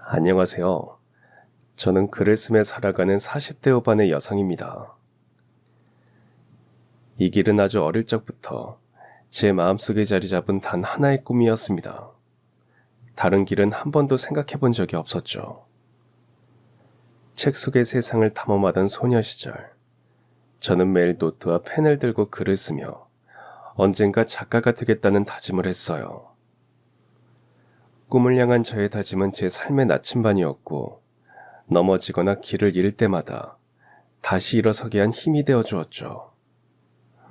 안녕하세요. 저는 글을 쓰며 살아가는 40대 후반의 여성입니다. 이 길은 아주 어릴 적부터 제 마음속에 자리 잡은 단 하나의 꿈이었습니다. 다른 길은 한 번도 생각해 본 적이 없었죠. 책 속의 세상을 탐험하던 소녀 시절, 저는 매일 노트와 펜을 들고 글을 쓰며 언젠가 작가가 되겠다는 다짐을 했어요. 꿈을 향한 저의 다짐은 제 삶의 나침반이었고, 넘어지거나 길을 잃을 때마다 다시 일어서게 한 힘이 되어 주었죠.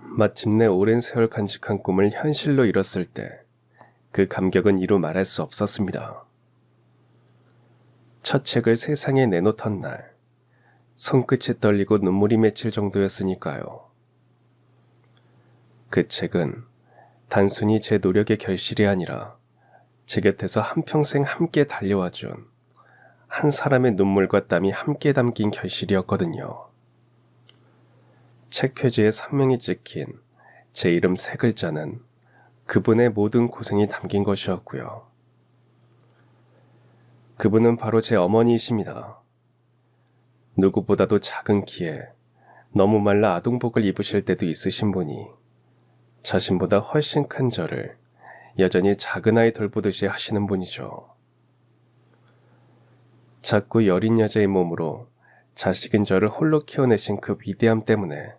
마침내 오랜 세월 간직한 꿈을 현실로 이뤘을 때 그 감격은 이루 말할 수 없었습니다. 첫 책을 세상에 내놓던 날, 손끝이 떨리고 눈물이 맺힐 정도였으니까요. 그 책은 단순히 제 노력의 결실이 아니라 제 곁에서 한평생 함께 달려와준 한 사람의 눈물과 땀이 함께 담긴 결실이었거든요. 책 표지에 선명히 찍힌 제 이름 3글자는 그분의 모든 고생이 담긴 것이었고요. 그분은 바로 제 어머니이십니다. 누구보다도 작은 키에 너무 말라 아동복을 입으실 때도 있으신 분이 자신보다 훨씬 큰 저를 여전히 작은 아이 돌보듯이 하시는 분이죠. 작고 여린 여자의 몸으로 자식인 저를 홀로 키워내신 그 위대함 때문에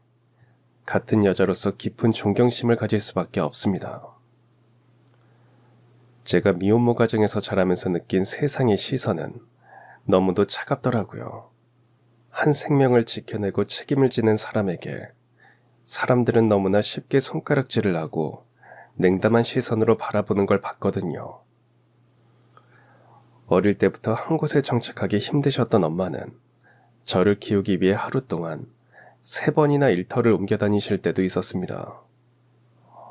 같은 여자로서 깊은 존경심을 가질 수밖에 없습니다. 제가 미혼모 가정에서 자라면서 느낀 세상의 시선은 너무도 차갑더라고요. 한 생명을 지켜내고 책임을 지는 사람에게 사람들은 너무나 쉽게 손가락질을 하고 냉담한 시선으로 바라보는 걸 봤거든요. 어릴 때부터 한 곳에 정착하기 힘드셨던 엄마는 저를 키우기 위해 하루 동안 3번이나 일터를 옮겨 다니실 때도 있었습니다.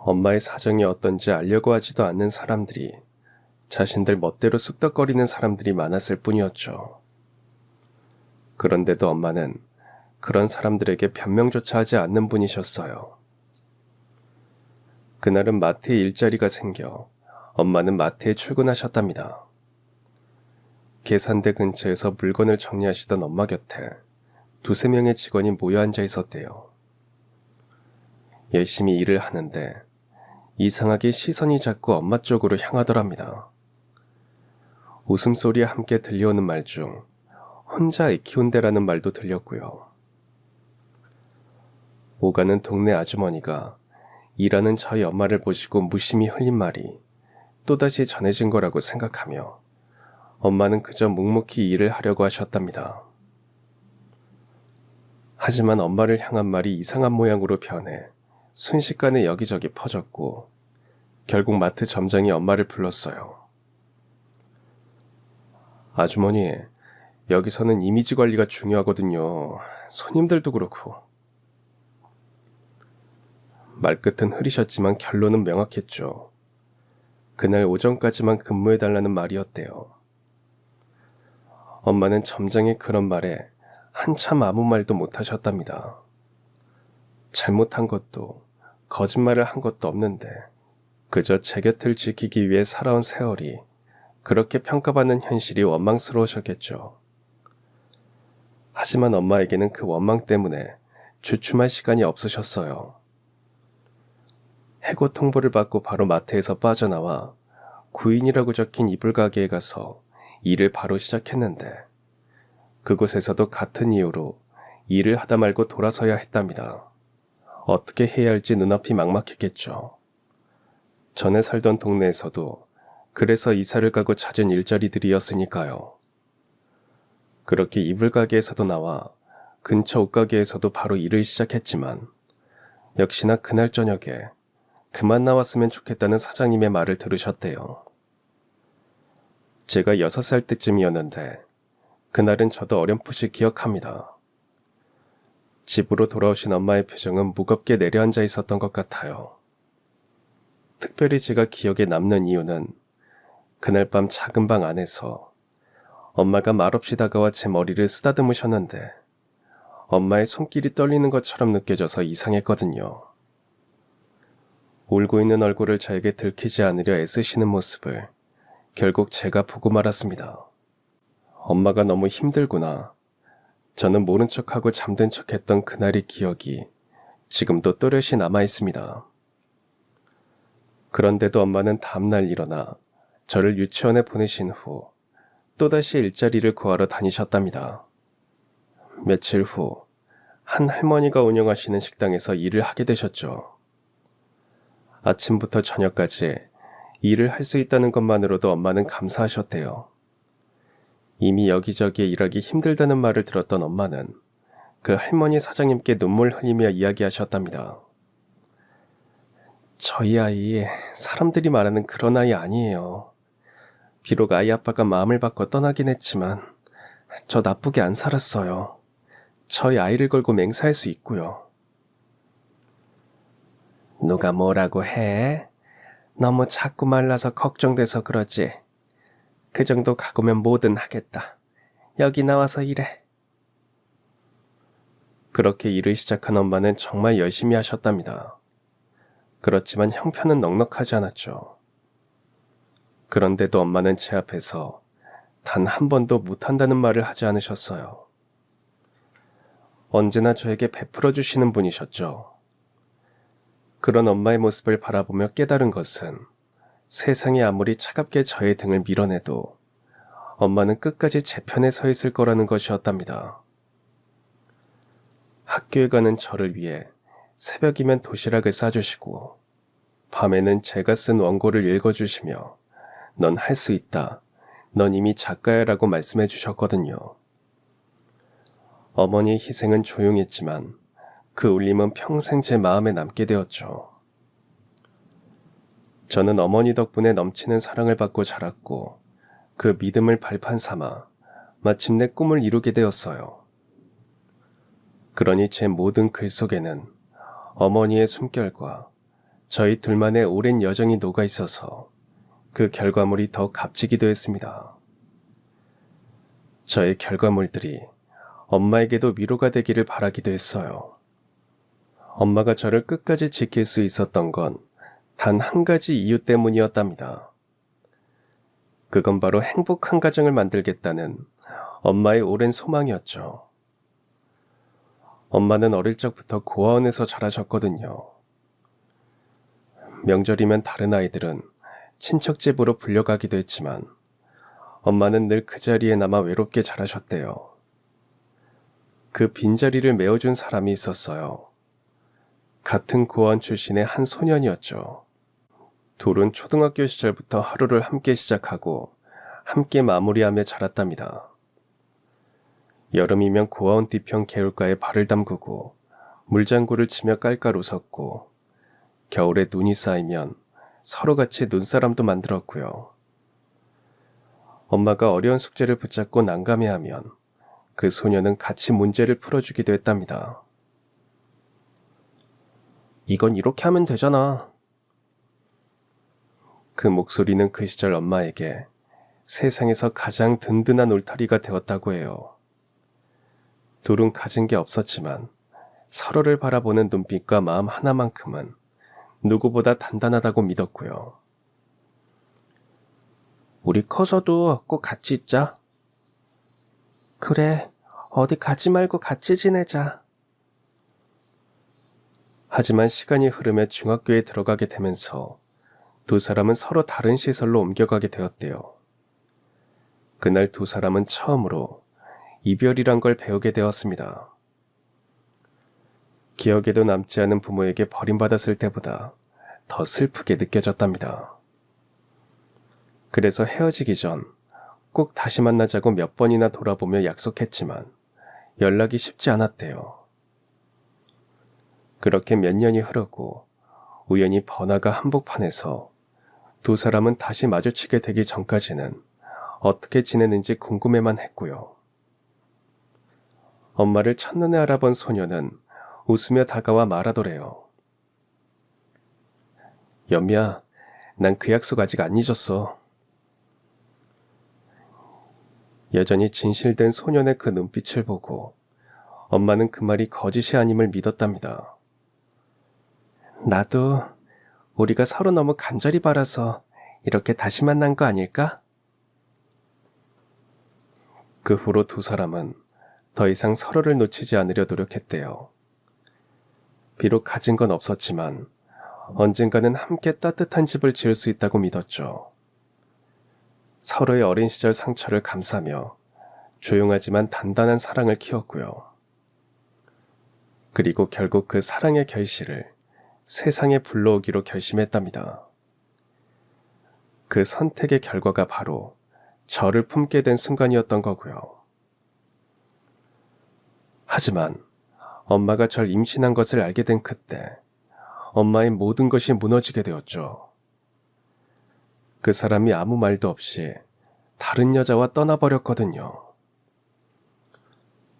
엄마의 사정이 어떤지 알려고 하지도 않는 사람들이 자신들 멋대로 쑥덕거리는 사람들이 많았을 뿐이었죠. 그런데도 엄마는 그런 사람들에게 변명조차 하지 않는 분이셨어요. 그날은 마트에 일자리가 생겨 엄마는 마트에 출근하셨답니다. 계산대 근처에서 물건을 정리하시던 엄마 곁에 2~3명의 직원이 모여 앉아 있었대요. 열심히 일을 하는데 이상하게 시선이 자꾸 엄마 쪽으로 향하더랍니다. 웃음소리와 함께 들려오는 말 중 혼자 애 키운대라는 말도 들렸고요. 오가는 동네 아주머니가 일하는 저희 엄마를 보시고 무심히 흘린 말이 또다시 전해진 거라고 생각하며 엄마는 그저 묵묵히 일을 하려고 하셨답니다. 하지만 엄마를 향한 말이 이상한 모양으로 변해 순식간에 여기저기 퍼졌고 결국 마트 점장이 엄마를 불렀어요. 아주머니, 여기서는 이미지 관리가 중요하거든요. 손님들도 그렇고. 말끝은 흐리셨지만 결론은 명확했죠. 그날 오전까지만 근무해달라는 말이었대요. 엄마는 점장의 그런 말에 한참 아무 말도 못하셨답니다. 잘못한 것도 거짓말을 한 것도 없는데 그저 제 곁을 지키기 위해 살아온 세월이 그렇게 평가받는 현실이 원망스러우셨겠죠. 하지만 엄마에게는 그 원망 때문에 주춤할 시간이 없으셨어요. 해고 통보를 받고 바로 마트에서 빠져나와 구인이라고 적힌 이불 가게에 가서 일을 바로 시작했는데 그곳에서도 같은 이유로 일을 하다 말고 돌아서야 했답니다. 어떻게 해야 할지 눈앞이 막막했겠죠. 전에 살던 동네에서도 그래서 이사를 가고 찾은 일자리들이었으니까요. 그렇게 이불 가게에서도 나와 근처 옷가게에서도 바로 일을 시작했지만 역시나 그날 저녁에 그만 나왔으면 좋겠다는 사장님의 말을 들으셨대요. 제가 6살 때쯤이었는데 그날은 저도 어렴풋이 기억합니다. 집으로 돌아오신 엄마의 표정은 무겁게 내려앉아 있었던 것 같아요. 특별히 제가 기억에 남는 이유는 그날 밤 작은 방 안에서 엄마가 말없이 다가와 제 머리를 쓰다듬으셨는데 엄마의 손길이 떨리는 것처럼 느껴져서 이상했거든요. 울고 있는 얼굴을 저에게 들키지 않으려 애쓰시는 모습을 결국 제가 보고 말았습니다. 엄마가 너무 힘들구나. 저는 모른 척하고 잠든 척했던 그날의 기억이 지금도 또렷이 남아 있습니다. 그런데도 엄마는 다음날 일어나 저를 유치원에 보내신 후 또다시 일자리를 구하러 다니셨답니다. 며칠 후 한 할머니가 운영하시는 식당에서 일을 하게 되셨죠. 아침부터 저녁까지 일을 할 수 있다는 것만으로도 엄마는 감사하셨대요. 이미 여기저기 일하기 힘들다는 말을 들었던 엄마는 그 할머니 사장님께 눈물 흘리며 이야기하셨답니다. 저희 아이 사람들이 말하는 그런 아이 아니에요. 비록 아이 아빠가 마음을 바꿔 떠나긴 했지만 저 나쁘게 안 살았어요. 저희 아이를 걸고 맹세할 수 있고요. 누가 뭐라고 해? 너무 자꾸 말라서 걱정돼서 그러지. 그 정도 각오면 뭐든 하겠다. 여기 나와서 일해. 그렇게 일을 시작한 엄마는 정말 열심히 하셨답니다. 그렇지만 형편은 넉넉하지 않았죠. 그런데도 엄마는 제 앞에서 단 한 번도 못한다는 말을 하지 않으셨어요. 언제나 저에게 베풀어 주시는 분이셨죠. 그런 엄마의 모습을 바라보며 깨달은 것은 세상이 아무리 차갑게 저의 등을 밀어내도 엄마는 끝까지 제 편에 서 있을 거라는 것이었답니다. 학교에 가는 저를 위해 새벽이면 도시락을 싸주시고 밤에는 제가 쓴 원고를 읽어주시며 넌 할 수 있다. 넌 이미 작가야 라고 말씀해 주셨거든요. 어머니의 희생은 조용했지만 그 울림은 평생 제 마음에 남게 되었죠. 저는 어머니 덕분에 넘치는 사랑을 받고 자랐고 그 믿음을 발판 삼아 마침내 꿈을 이루게 되었어요. 그러니 제 모든 글 속에는 어머니의 숨결과 저희 둘만의 오랜 여정이 녹아 있어서 그 결과물이 더 값지기도 했습니다. 저의 결과물들이 엄마에게도 위로가 되기를 바라기도 했어요. 엄마가 저를 끝까지 지킬 수 있었던 건 단 한 가지 이유 때문이었답니다. 그건 바로 행복한 가정을 만들겠다는 엄마의 오랜 소망이었죠. 엄마는 어릴 적부터 고아원에서 자라셨거든요. 명절이면 다른 아이들은 친척 집으로 불려가기도 했지만 엄마는 늘 그 자리에 남아 외롭게 자라셨대요. 그 빈자리를 메워준 사람이 있었어요. 같은 고아원 출신의 한 소년이었죠. 둘은 초등학교 시절부터 하루를 함께 시작하고 함께 마무리하며 자랐답니다. 여름이면 고아원 뒤편 개울가에 발을 담그고 물장구를 치며 깔깔 웃었고 겨울에 눈이 쌓이면 서로 같이 눈사람도 만들었고요. 엄마가 어려운 숙제를 붙잡고 난감해하면 그 소녀는 같이 문제를 풀어주기도 했답니다. 이건 이렇게 하면 되잖아. 그 목소리는 그 시절 엄마에게 세상에서 가장 든든한 울타리가 되었다고 해요. 둘은 가진 게 없었지만 서로를 바라보는 눈빛과 마음 하나만큼은 누구보다 단단하다고 믿었고요. 우리 커서도 꼭 같이 있자. 그래, 어디 가지 말고 같이 지내자. 하지만 시간이 흐르며 중학교에 들어가게 되면서 두 사람은 서로 다른 시설로 옮겨가게 되었대요. 그날 두 사람은 처음으로 이별이란 걸 배우게 되었습니다. 기억에도 남지 않은 부모에게 버림받았을 때보다 더 슬프게 느껴졌답니다. 그래서 헤어지기 전 꼭 다시 만나자고 몇 번이나 돌아보며 약속했지만 연락이 쉽지 않았대요. 그렇게 몇 년이 흐르고 우연히 번화가 한복판에서 두 사람은 다시 마주치게 되기 전까지는 어떻게 지내는지 궁금해만 했고요. 엄마를 첫눈에 알아본 소녀는 웃으며 다가와 말하더래요. 연미야, 난 그 약속 아직 안 잊었어. 여전히 진실된 소년의 그 눈빛을 보고 엄마는 그 말이 거짓이 아님을 믿었답니다. 나도 우리가 서로 너무 간절히 바라서 이렇게 다시 만난 거 아닐까? 그 후로 두 사람은 더 이상 서로를 놓치지 않으려 노력했대요. 비록 가진 건 없었지만 언젠가는 함께 따뜻한 집을 지을 수 있다고 믿었죠. 서로의 어린 시절 상처를 감싸며 조용하지만 단단한 사랑을 키웠고요. 그리고 결국 그 사랑의 결실을 세상에 불러오기로 결심했답니다. 그 선택의 결과가 바로 저를 품게 된 순간이었던 거고요. 하지만 엄마가 절 임신한 것을 알게 된 그때 엄마의 모든 것이 무너지게 되었죠. 그 사람이 아무 말도 없이 다른 여자와 떠나버렸거든요.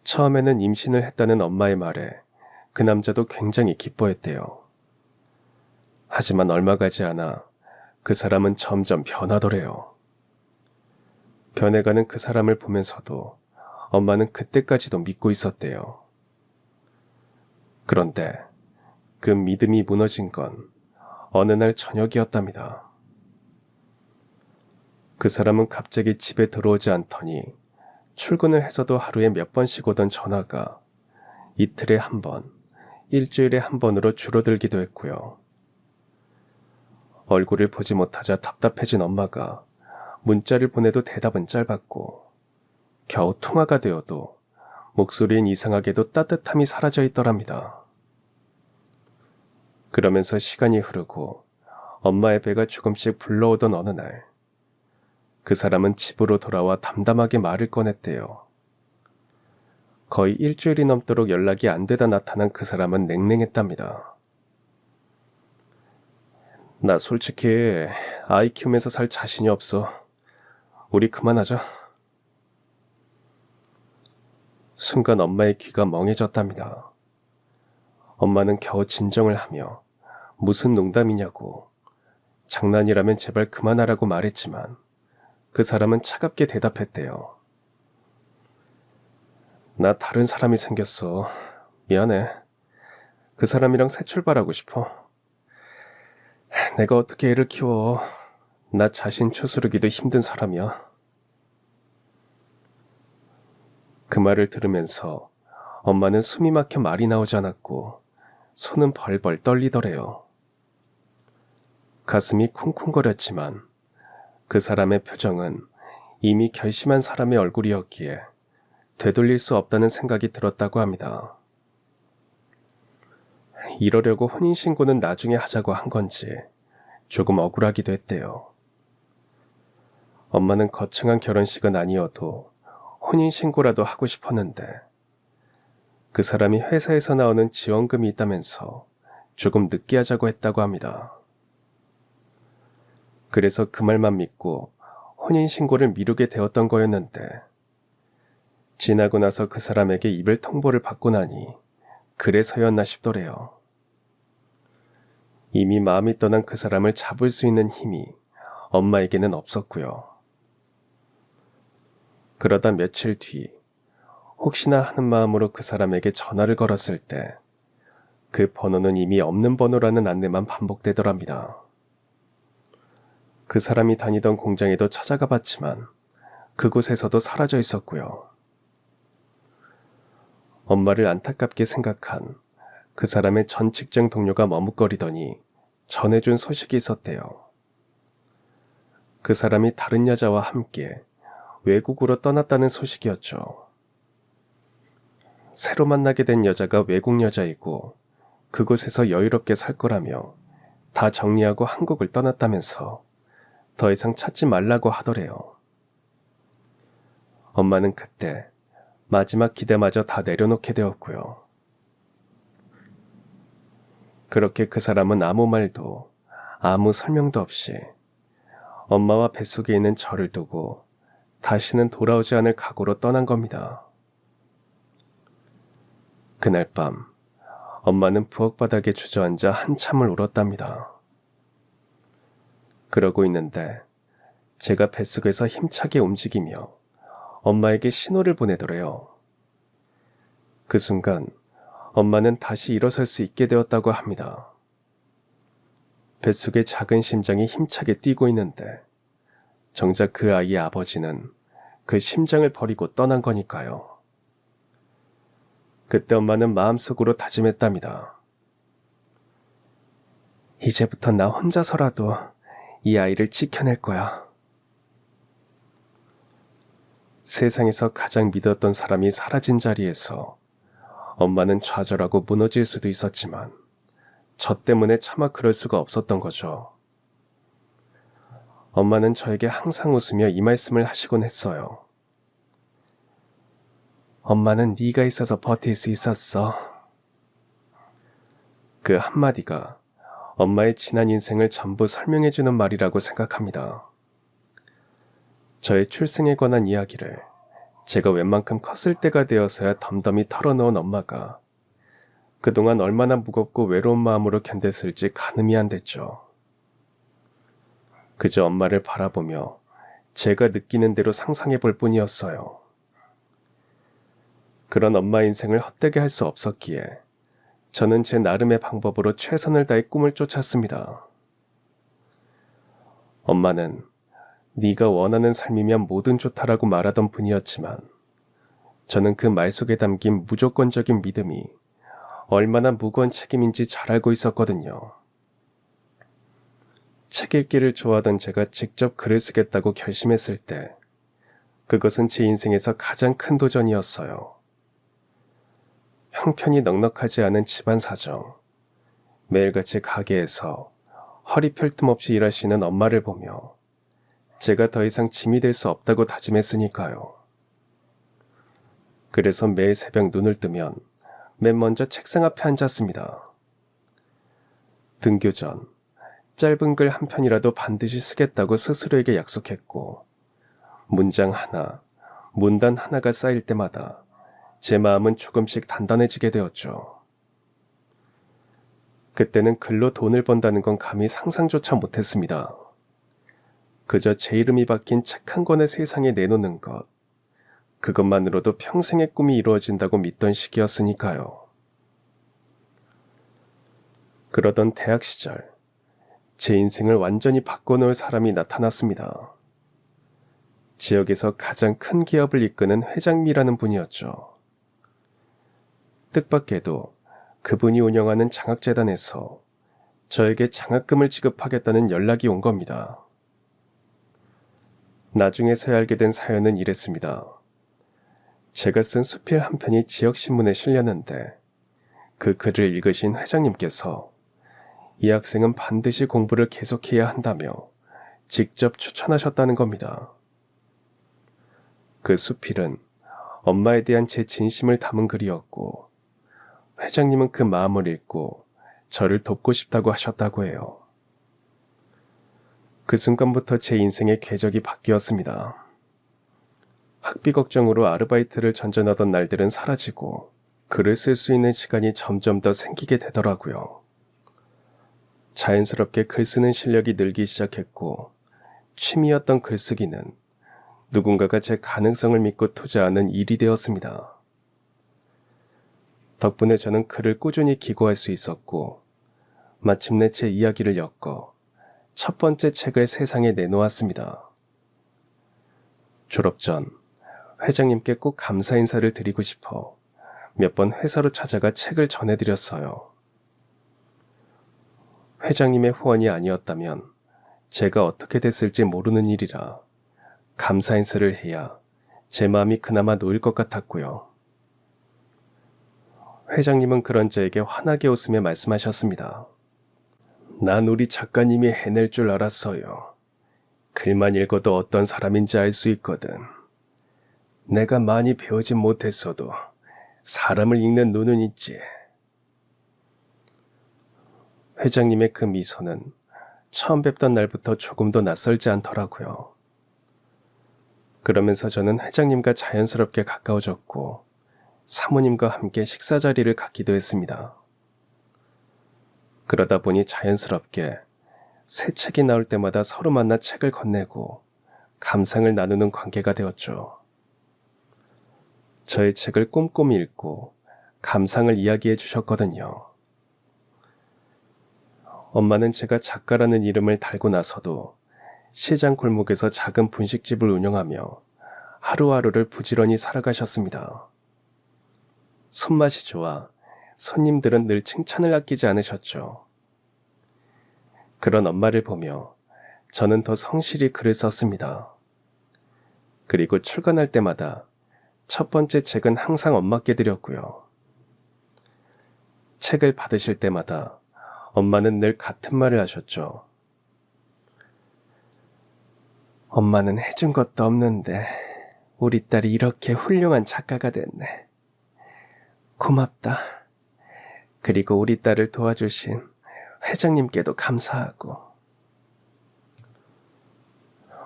처음에는 임신을 했다는 엄마의 말에 그 남자도 굉장히 기뻐했대요. 하지만 얼마 가지 않아 그 사람은 점점 변하더래요. 변해가는 그 사람을 보면서도 엄마는 그때까지도 믿고 있었대요. 그런데 그 믿음이 무너진 건 어느 날 저녁이었답니다. 그 사람은 갑자기 집에 들어오지 않더니 출근을 해서도 하루에 몇 번씩 오던 전화가 이틀에 한 번, 일주일에 한 번으로 줄어들기도 했고요. 얼굴을 보지 못하자 답답해진 엄마가 문자를 보내도 대답은 짧았고 겨우 통화가 되어도 목소리엔 이상하게도 따뜻함이 사라져 있더랍니다. 그러면서 시간이 흐르고 엄마의 배가 조금씩 불러오던 어느 날 그 사람은 집으로 돌아와 담담하게 말을 꺼냈대요. 거의 일주일이 넘도록 연락이 안 되다 나타난 그 사람은 냉랭했답니다. 나 솔직히 아이 키우면서 살 자신이 없어. 우리 그만하자. 순간 엄마의 귀가 멍해졌답니다. 엄마는 겨우 진정을 하며 무슨 농담이냐고 장난이라면 제발 그만하라고 말했지만 그 사람은 차갑게 대답했대요. 나 다른 사람이 생겼어. 미안해. 그 사람이랑 새 출발하고 싶어. 내가 어떻게 애를 키워. 나 자신 추스르기도 힘든 사람이야. 그 말을 들으면서 엄마는 숨이 막혀 말이 나오지 않았고 손은 벌벌 떨리더래요. 가슴이 쿵쿵거렸지만 그 사람의 표정은 이미 결심한 사람의 얼굴이었기에 되돌릴 수 없다는 생각이 들었다고 합니다. 이러려고 혼인신고는 나중에 하자고 한 건지 조금 억울하기도 했대요. 엄마는 거창한 결혼식은 아니어도 혼인신고라도 하고 싶었는데 그 사람이 회사에서 나오는 지원금이 있다면서 조금 늦게 하자고 했다고 합니다. 그래서 그 말만 믿고 혼인신고를 미루게 되었던 거였는데 지나고 나서 그 사람에게 이별 통보를 받고 나니 그래서였나 싶더래요. 이미 마음이 떠난 그 사람을 잡을 수 있는 힘이 엄마에게는 없었고요. 그러다 며칠 뒤 혹시나 하는 마음으로 그 사람에게 전화를 걸었을 때 그 번호는 이미 없는 번호라는 안내만 반복되더랍니다. 그 사람이 다니던 공장에도 찾아가 봤지만 그곳에서도 사라져 있었고요. 엄마를 안타깝게 생각한 그 사람의 전 직장 동료가 머뭇거리더니 전해준 소식이 있었대요. 그 사람이 다른 여자와 함께 외국으로 떠났다는 소식이었죠. 새로 만나게 된 여자가 외국 여자이고 그곳에서 여유롭게 살 거라며 다 정리하고 한국을 떠났다면서 더 이상 찾지 말라고 하더래요. 엄마는 그때 마지막 기대마저 다 내려놓게 되었고요. 그렇게 그 사람은 아무 말도 아무 설명도 없이 엄마와 뱃속에 있는 저를 두고 다시는 돌아오지 않을 각오로 떠난 겁니다. 그날 밤 엄마는 부엌 바닥에 주저앉아 한참을 울었답니다. 그러고 있는데 제가 뱃속에서 힘차게 움직이며 엄마에게 신호를 보내더래요. 그 순간 엄마는 다시 일어설 수 있게 되었다고 합니다. 뱃속의 작은 심장이 힘차게 뛰고 있는데 정작 그 아이의 아버지는 그 심장을 버리고 떠난 거니까요. 그때 엄마는 마음속으로 다짐했답니다. 이제부터 나 혼자서라도 이 아이를 지켜낼 거야. 세상에서 가장 믿었던 사람이 사라진 자리에서 엄마는 좌절하고 무너질 수도 있었지만 저 때문에 차마 그럴 수가 없었던 거죠. 엄마는 저에게 항상 웃으며 이 말씀을 하시곤 했어요. 엄마는 네가 있어서 버틸 수 있었어. 그 한마디가 엄마의 지난 인생을 전부 설명해주는 말이라고 생각합니다. 저의 출생에 관한 이야기를 제가 웬만큼 컸을 때가 되어서야 덤덤히 털어놓은 엄마가 그동안 얼마나 무겁고 외로운 마음으로 견뎠을지 가늠이 안 됐죠. 그저 엄마를 바라보며 제가 느끼는 대로 상상해 볼 뿐이었어요. 그런 엄마 인생을 헛되게 할 수 없었기에 저는 제 나름의 방법으로 최선을 다해 꿈을 쫓았습니다. 엄마는 네가 원하는 삶이면 뭐든 좋다라고 말하던 분이었지만 저는 그 말 속에 담긴 무조건적인 믿음이 얼마나 무거운 책임인지 잘 알고 있었거든요. 책 읽기를 좋아하던 제가 직접 글을 쓰겠다고 결심했을 때 그것은 제 인생에서 가장 큰 도전이었어요. 형편이 넉넉하지 않은 집안 사정, 매일같이 가게에서 허리 펼 틈 없이 일하시는 엄마를 보며 제가 더 이상 짐이 될 수 없다고 다짐했으니까요. 그래서 매일 새벽 눈을 뜨면 맨 먼저 책상 앞에 앉았습니다. 등교 전 짧은 글 한 편이라도 반드시 쓰겠다고 스스로에게 약속했고 문장 하나, 문단 하나가 쌓일 때마다 제 마음은 조금씩 단단해지게 되었죠. 그때는 글로 돈을 번다는 건 감히 상상조차 못했습니다. 그저 제 이름이 박힌 책 한 권을 세상에 내놓는 것, 그것만으로도 평생의 꿈이 이루어진다고 믿던 시기였으니까요. 그러던 대학 시절, 제 인생을 완전히 바꿔놓을 사람이 나타났습니다. 지역에서 가장 큰 기업을 이끄는 회장미라는 분이었죠. 뜻밖에도 그분이 운영하는 장학재단에서 저에게 장학금을 지급하겠다는 연락이 온 겁니다. 나중에서야 알게 된 사연은 이랬습니다. 제가 쓴 수필 한 편이 지역신문에 실렸는데 그 글을 읽으신 회장님께서 이 학생은 반드시 공부를 계속해야 한다며 직접 추천하셨다는 겁니다. 그 수필은 엄마에 대한 제 진심을 담은 글이었고 회장님은 그 마음을 읽고 저를 돕고 싶다고 하셨다고 해요. 그 순간부터 제 인생의 궤적이 바뀌었습니다. 학비 걱정으로 아르바이트를 전전하던 날들은 사라지고 글을 쓸 수 있는 시간이 점점 더 생기게 되더라고요. 자연스럽게 글 쓰는 실력이 늘기 시작했고 취미였던 글쓰기는 누군가가 제 가능성을 믿고 투자하는 일이 되었습니다. 덕분에 저는 글을 꾸준히 기고할 수 있었고 마침내 제 이야기를 엮어 첫 번째 책을 세상에 내놓았습니다. 졸업 전 회장님께 꼭 감사 인사를 드리고 싶어 몇 번 회사로 찾아가 책을 전해드렸어요. 회장님의 후원이 아니었다면 제가 어떻게 됐을지 모르는 일이라 감사 인사를 해야 제 마음이 그나마 놓일 것 같았고요. 회장님은 그런 저에게 환하게 웃으며 말씀하셨습니다. 난 우리 작가님이 해낼 줄 알았어요. 글만 읽어도 어떤 사람인지 알 수 있거든. 내가 많이 배우진 못했어도 사람을 읽는 눈은 있지. 회장님의 그 미소는 처음 뵙던 날부터 조금도 낯설지 않더라고요. 그러면서 저는 회장님과 자연스럽게 가까워졌고 사모님과 함께 식사 자리를 갖기도 했습니다. 그러다 보니 자연스럽게 새 책이 나올 때마다 서로 만나 책을 건네고 감상을 나누는 관계가 되었죠. 저의 책을 꼼꼼히 읽고 감상을 이야기해 주셨거든요. 엄마는 제가 작가라는 이름을 달고 나서도 시장 골목에서 작은 분식집을 운영하며 하루하루를 부지런히 살아가셨습니다. 손맛이 좋아 손님들은 늘 칭찬을 아끼지 않으셨죠. 그런 엄마를 보며 저는 더 성실히 글을 썼습니다. 그리고 출간할 때마다 첫 번째 책은 항상 엄마께 드렸고요. 책을 받으실 때마다 엄마는 늘 같은 말을 하셨죠. 엄마는 해준 것도 없는데 우리 딸이 이렇게 훌륭한 작가가 됐네. 고맙다. 그리고 우리 딸을 도와주신 회장님께도 감사하고.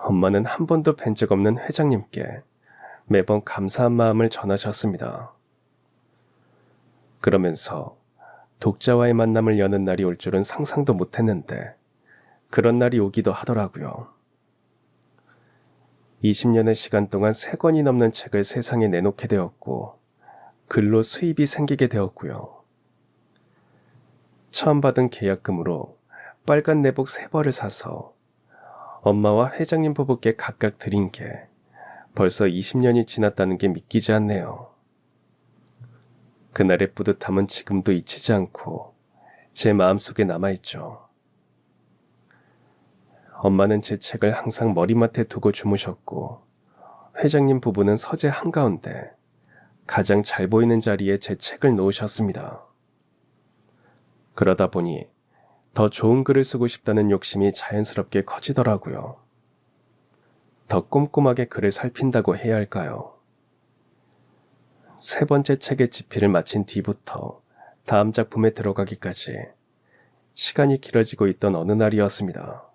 엄마는 한 번도 뵌 적 없는 회장님께 매번 감사한 마음을 전하셨습니다. 그러면서 독자와의 만남을 여는 날이 올 줄은 상상도 못했는데 그런 날이 오기도 하더라고요. 20년의 시간 동안 3권이 넘는 책을 세상에 내놓게 되었고 글로 수입이 생기게 되었고요. 처음 받은 계약금으로 빨간 내복 3벌을 사서 엄마와 회장님 부부께 각각 드린 게 벌써 20년이 지났다는 게 믿기지 않네요. 그날의 뿌듯함은 지금도 잊히지 않고 제 마음속에 남아있죠. 엄마는 제 책을 항상 머리맡에 두고 주무셨고 회장님 부부는 서재 한가운데 가장 잘 보이는 자리에 제 책을 놓으셨습니다. 그러다 보니 더 좋은 글을 쓰고 싶다는 욕심이 자연스럽게 커지더라고요. 더 꼼꼼하게 글을 살핀다고 해야 할까요? 3번째 책의 집필을 마친 뒤부터 다음 작품에 들어가기까지 시간이 길어지고 있던 어느 날이었습니다.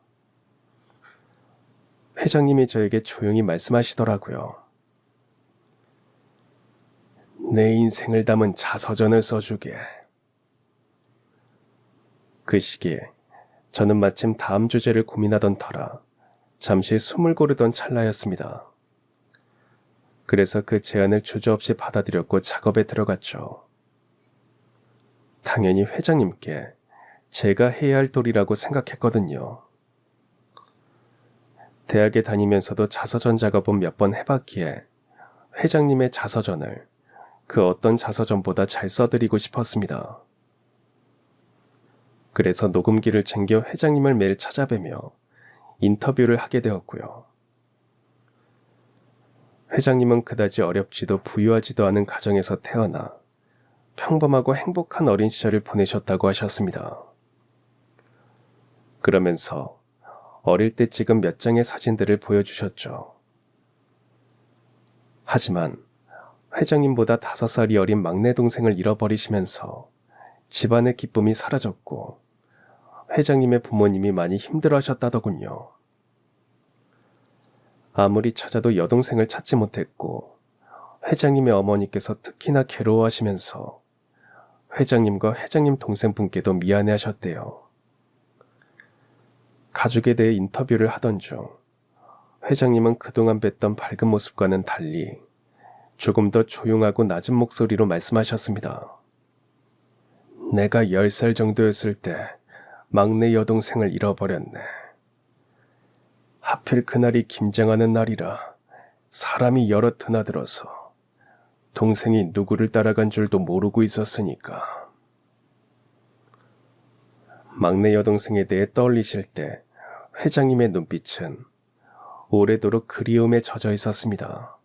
회장님이 저에게 조용히 말씀하시더라고요. 내 인생을 담은 자서전을 써주게. 그 시기에 저는 마침 다음 주제를 고민하던 터라 잠시 숨을 고르던 찰나였습니다. 그래서 그 제안을 주저없이 받아들였고 작업에 들어갔죠. 당연히 회장님께 제가 해야 할 도리라고 생각했거든요. 대학에 다니면서도 자서전 작업은 몇 번 해봤기에 회장님의 자서전을 그 어떤 자서전보다 잘 써드리고 싶었습니다. 그래서 녹음기를 챙겨 회장님을 매일 찾아뵈며 인터뷰를 하게 되었고요. 회장님은 그다지 어렵지도 부유하지도 않은 가정에서 태어나 평범하고 행복한 어린 시절을 보내셨다고 하셨습니다. 그러면서 어릴 때 찍은 몇 장의 사진들을 보여주셨죠. 하지만 회장님보다 5살이 어린 막내 동생을 잃어버리시면서 집안의 기쁨이 사라졌고 회장님의 부모님이 많이 힘들어하셨다더군요. 아무리 찾아도 여동생을 찾지 못했고 회장님의 어머니께서 특히나 괴로워하시면서 회장님과 회장님 동생분께도 미안해하셨대요. 가족에 대해 인터뷰를 하던 중 회장님은 그동안 뵀던 밝은 모습과는 달리 조금 더 조용하고 낮은 목소리로 말씀하셨습니다. 내가 10살 정도였을 때 막내 여동생을 잃어버렸네. 하필 그날이 김장하는 날이라 사람이 여럿 드나들어서 동생이 누구를 따라간 줄도 모르고 있었으니까. 막내 여동생에 대해 떠올리실 때 회장님의 눈빛은 오래도록 그리움에 젖어 있었습니다.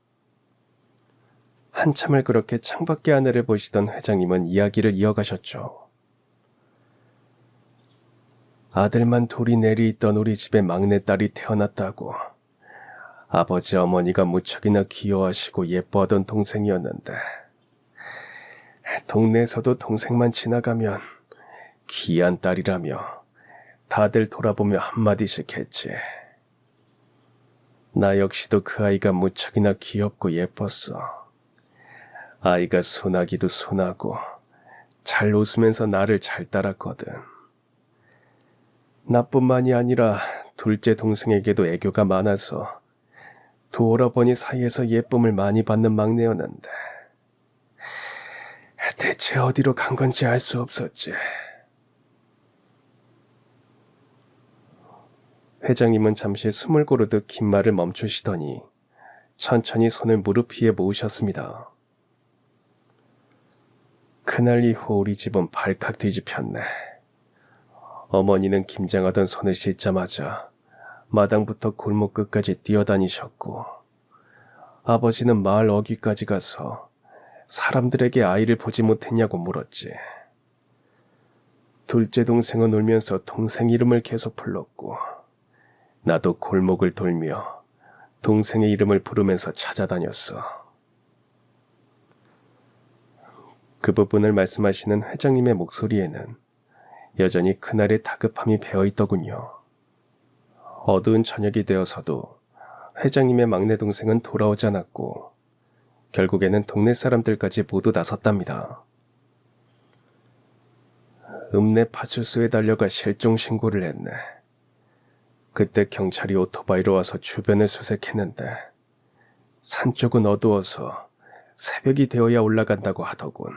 한참을 그렇게 창밖의 하늘을 보시던 회장님은 이야기를 이어가셨죠. 아들만 둘이 내리 있던 우리 집에 막내딸이 태어났다고. 아버지 어머니가 무척이나 귀여워하시고 예뻐하던 동생이었는데 동네에서도 동생만 지나가면 귀한 딸이라며 다들 돌아보며 한마디씩 했지. 나 역시도 그 아이가 무척이나 귀엽고 예뻤어. 아이가 순하기도 순하고 잘 웃으면서 나를 잘 따랐거든. 나뿐만이 아니라 둘째 동생에게도 애교가 많아서 두 오라버니 사이에서 예쁨을 많이 받는 막내였는데 대체 어디로 간 건지 알 수 없었지. 회장님은 잠시 숨을 고르듯 긴 말을 멈추시더니 천천히 손을 무릎 위에 모으셨습니다. 그날 이후 우리 집은 발칵 뒤집혔네. 어머니는 김장하던 손을 씻자마자 마당부터 골목 끝까지 뛰어다니셨고, 아버지는 마을 어귀까지 가서 사람들에게 아이를 보지 못했냐고 물었지. 둘째 동생은 울면서 동생 이름을 계속 불렀고, 나도 골목을 돌며 동생의 이름을 부르면서 찾아다녔어. 그 부분을 말씀하시는 회장님의 목소리에는 여전히 그날의 다급함이 배어있더군요. 어두운 저녁이 되어서도 회장님의 막내 동생은 돌아오지 않았고, 결국에는 동네 사람들까지 모두 나섰답니다. 읍내 파출소에 달려가 실종 신고를 했네. 그때 경찰이 오토바이로 와서 주변을 수색했는데 산 쪽은 어두워서 새벽이 되어야 올라간다고 하더군.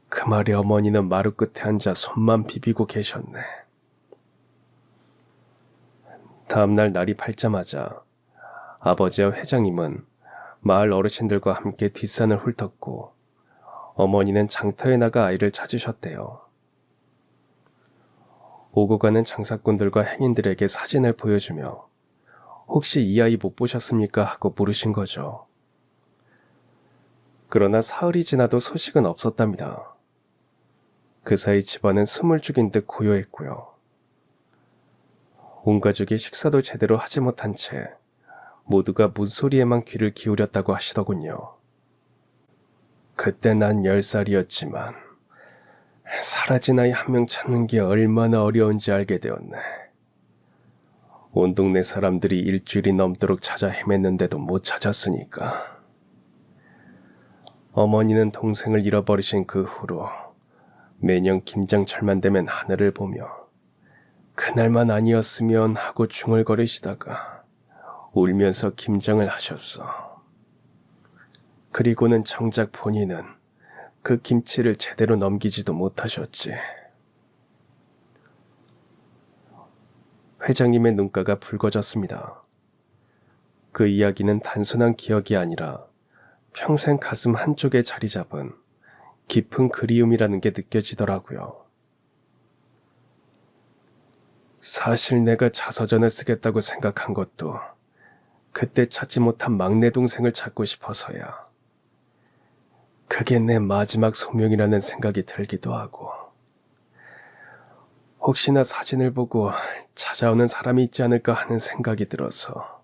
그 말에 어머니는 마루 끝에 앉아 손만 비비고 계셨네. 다음날 날이 밝자마자 아버지와 회장님은 마을 어르신들과 함께 뒷산을 훑었고, 어머니는 장터에 나가 아이를 찾으셨대요. 오고 가는 장사꾼들과 행인들에게 사진을 보여주며 혹시 이 아이 못 보셨습니까? 하고 물으신 거죠. 그러나 사흘이 지나도 소식은 없었답니다. 그 사이 집안은 숨을 죽인 듯 고요했고요. 온 가족이 식사도 제대로 하지 못한 채 모두가 문소리에만 귀를 기울였다고 하시더군요. 그때 난 10살이었지만 사라진 아이 한 명 찾는 게 얼마나 어려운지 알게 되었네. 온 동네 사람들이 일주일이 넘도록 찾아 헤맸는데도 못 찾았으니까. 어머니는 동생을 잃어버리신 그 후로 매년 김장철만 되면 하늘을 보며 그날만 아니었으면 하고 중얼거리시다가 울면서 김장을 하셨어. 그리고는 정작 본인은 그 김치를 제대로 넘기지도 못하셨지. 회장님의 눈가가 붉어졌습니다. 그 이야기는 단순한 기억이 아니라 평생 가슴 한쪽에 자리 잡은 깊은 그리움이라는 게 느껴지더라고요. 사실 내가 자서전을 쓰겠다고 생각한 것도 그때 찾지 못한 막내 동생을 찾고 싶어서야. 그게 내 마지막 소명이라는 생각이 들기도 하고, 혹시나 사진을 보고 찾아오는 사람이 있지 않을까 하는 생각이 들어서.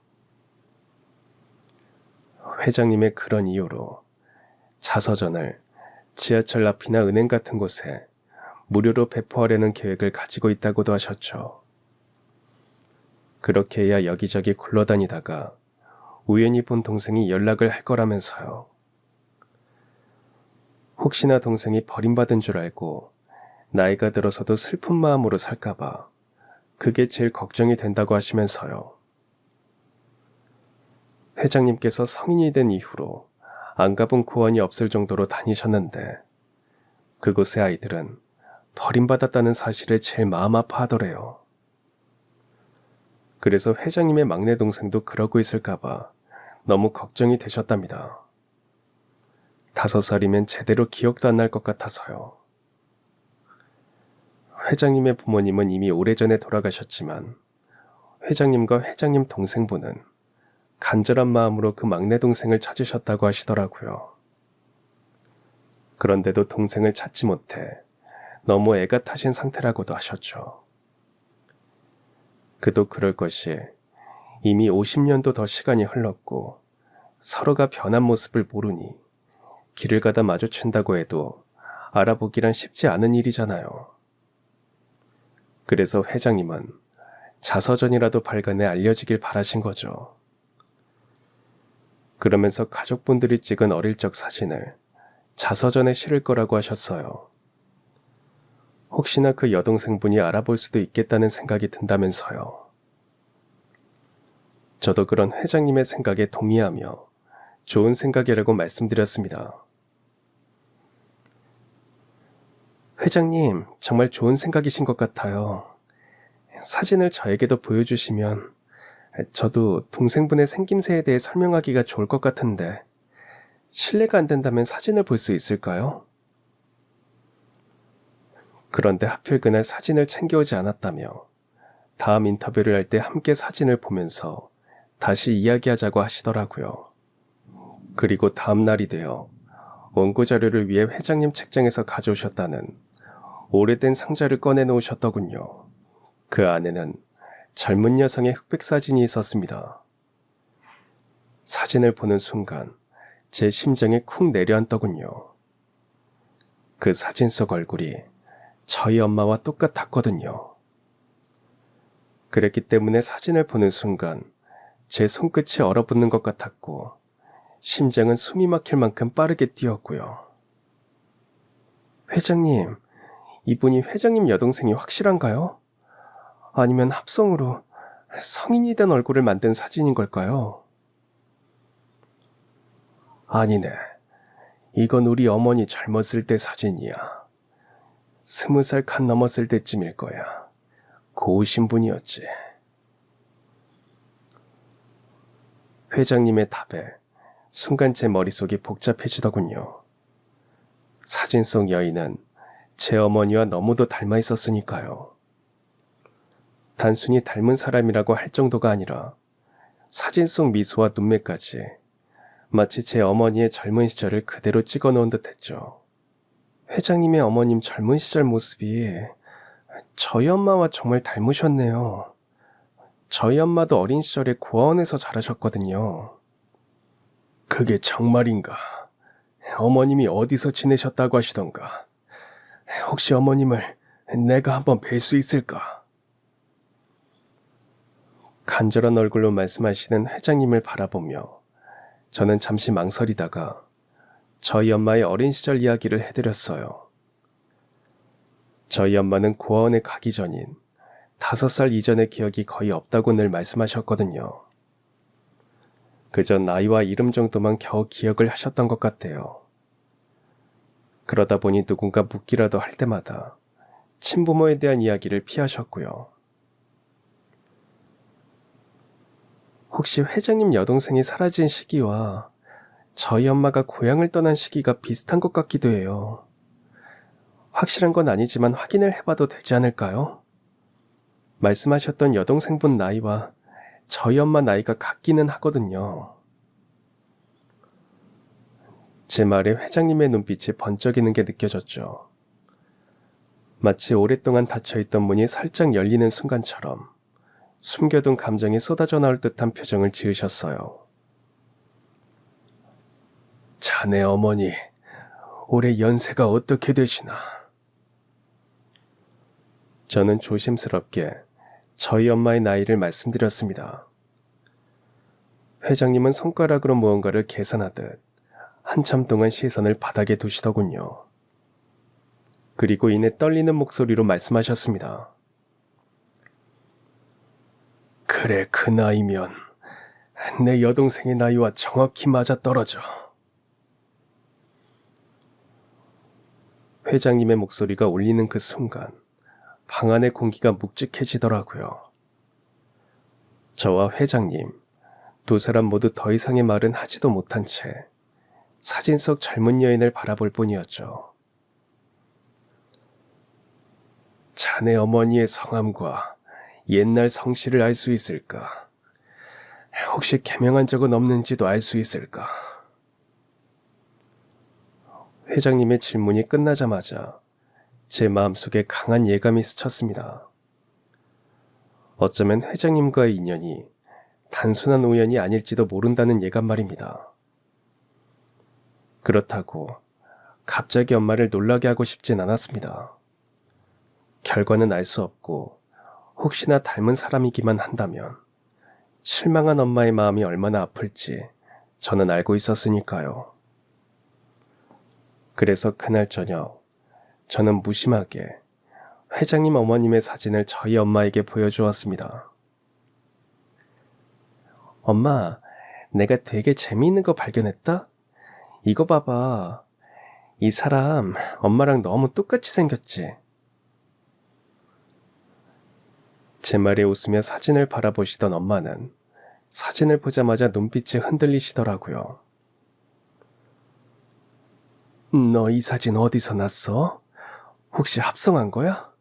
회장님의 그런 이유로 자서전을 지하철 앞이나 은행 같은 곳에 무료로 배포하려는 계획을 가지고 있다고도 하셨죠. 그렇게 해야 여기저기 굴러다니다가 우연히 본 동생이 연락을 할 거라면서요. 혹시나 동생이 버림받은 줄 알고 나이가 들어서도 슬픈 마음으로 살까봐 그게 제일 걱정이 된다고 하시면서요. 회장님께서 성인이 된 이후로 안 가본 고원이 없을 정도로 다니셨는데 그곳의 아이들은 버림받았다는 사실에 제일 마음 아파하더래요. 그래서 회장님의 막내 동생도 그러고 있을까봐 너무 걱정이 되셨답니다. 5살이면 제대로 기억도 안 날 것 같아서요. 회장님의 부모님은 이미 오래전에 돌아가셨지만 회장님과 회장님 동생분은 간절한 마음으로 그 막내 동생을 찾으셨다고 하시더라고요. 그런데도 동생을 찾지 못해 너무 애가 타신 상태라고도 하셨죠. 그도 그럴 것이 이미 50년도 더 시간이 흘렀고 서로가 변한 모습을 모르니 길을 가다 마주친다고 해도 알아보기란 쉽지 않은 일이잖아요. 그래서 회장님은 자서전이라도 발간해 알려지길 바라신 거죠. 그러면서 가족분들이 찍은 어릴 적 사진을 자서전에 실을 거라고 하셨어요. 혹시나 그 여동생분이 알아볼 수도 있겠다는 생각이 든다면서요. 저도 그런 회장님의 생각에 동의하며 좋은 생각이라고 말씀드렸습니다. 회장님, 정말 좋은 생각이신 것 같아요. 사진을 저에게도 보여주시면 저도 동생분의 생김새에 대해 설명하기가 좋을 것 같은데 실례가 안 된다면 사진을 볼 수 있을까요? 그런데 하필 그날 사진을 챙겨오지 않았다며 다음 인터뷰를 할 때 함께 사진을 보면서 다시 이야기하자고 하시더라고요. 그리고 다음 날이 되어 원고 자료를 위해 회장님 책장에서 가져오셨다는 오래된 상자를 꺼내놓으셨더군요. 그 안에는 젊은 여성의 흑백 사진이 있었습니다. 사진을 보는 순간 제 심장이 쿵 내려앉더군요. 그 사진 속 얼굴이 저희 엄마와 똑같았거든요. 그랬기 때문에 사진을 보는 순간 제 손끝이 얼어붙는 것 같았고 심장은 숨이 막힐 만큼 빠르게 뛰었고요. 회장님, 이분이 회장님 여동생이 확실한가요? 아니면 합성으로 성인이 된 얼굴을 만든 사진인 걸까요? 아니네. 이건 우리 어머니 젊었을 때 사진이야. 20살 칸 넘었을 때쯤일 거야. 고우신 분이었지. 회장님의 답에 순간 제 머릿속이 복잡해지더군요. 사진 속 여인은 제 어머니와 너무도 닮아 있었으니까요. 단순히 닮은 사람이라고 할 정도가 아니라 사진 속 미소와 눈매까지 마치 제 어머니의 젊은 시절을 그대로 찍어 놓은 듯 했죠. 회장님의 어머님 젊은 시절 모습이 저희 엄마와 정말 닮으셨네요. 저희 엄마도 어린 시절에 고아원에서 자라셨거든요. 그게 정말인가? 어머님이 어디서 지내셨다고 하시던가? 혹시 어머님을 내가 한번 뵐 수 있을까? 간절한 얼굴로 말씀하시는 회장님을 바라보며 저는 잠시 망설이다가 저희 엄마의 어린 시절 이야기를 해드렸어요. 저희 엄마는 고아원에 가기 전인 5살 이전의 기억이 거의 없다고 늘 말씀하셨거든요. 그저 나이와 이름 정도만 겨우 기억을 하셨던 것 같아요. 그러다 보니 누군가 묻기라도 할 때마다 친부모에 대한 이야기를 피하셨고요. 혹시 회장님 여동생이 사라진 시기와 저희 엄마가 고향을 떠난 시기가 비슷한 것 같기도 해요. 확실한 건 아니지만 확인을 해봐도 되지 않을까요? 말씀하셨던 여동생분 나이와 저희 엄마 나이가 같기는 하거든요. 제 말에 회장님의 눈빛이 번쩍이는 게 느껴졌죠. 마치 오랫동안 닫혀있던 문이 살짝 열리는 순간처럼 숨겨둔 감정이 쏟아져 나올 듯한 표정을 지으셨어요. 자네 어머니, 올해 연세가 어떻게 되시나? 저는 조심스럽게 저희 엄마의 나이를 말씀드렸습니다. 회장님은 손가락으로 무언가를 계산하듯 한참 동안 시선을 바닥에 두시더군요. 그리고 이내 떨리는 목소리로 말씀하셨습니다. 그래, 그 나이면 내 여동생의 나이와 정확히 맞아떨어져. 회장님의 목소리가 울리는 그 순간 방 안의 공기가 묵직해지더라고요. 저와 회장님, 두 사람 모두 더 이상의 말은 하지도 못한 채 사진 속 젊은 여인을 바라볼 뿐이었죠. 자네 어머니의 성함과 옛날 성씨를 알 수 있을까? 혹시 개명한 적은 없는지도 알 수 있을까? 회장님의 질문이 끝나자마자 제 마음속에 강한 예감이 스쳤습니다. 어쩌면 회장님과의 인연이 단순한 우연이 아닐지도 모른다는 예감 말입니다. 그렇다고 갑자기 엄마를 놀라게 하고 싶진 않았습니다. 결과는 알 수 없고 혹시나 닮은 사람이기만 한다면 실망한 엄마의 마음이 얼마나 아플지 저는 알고 있었으니까요. 그래서 그날 저녁 저는 무심하게 회장님 어머님의 사진을 저희 엄마에게 보여주었습니다. 엄마, 내가 되게 재미있는 거 발견했다? 이거 봐봐. 이 사람 엄마랑 너무 똑같이 생겼지? 제 말에 웃으며 사진을 바라보시던 엄마는 사진을 보자마자 눈빛이 흔들리시더라고요. 너 이 사진 어디서 났어? 혹시 합성한 거야?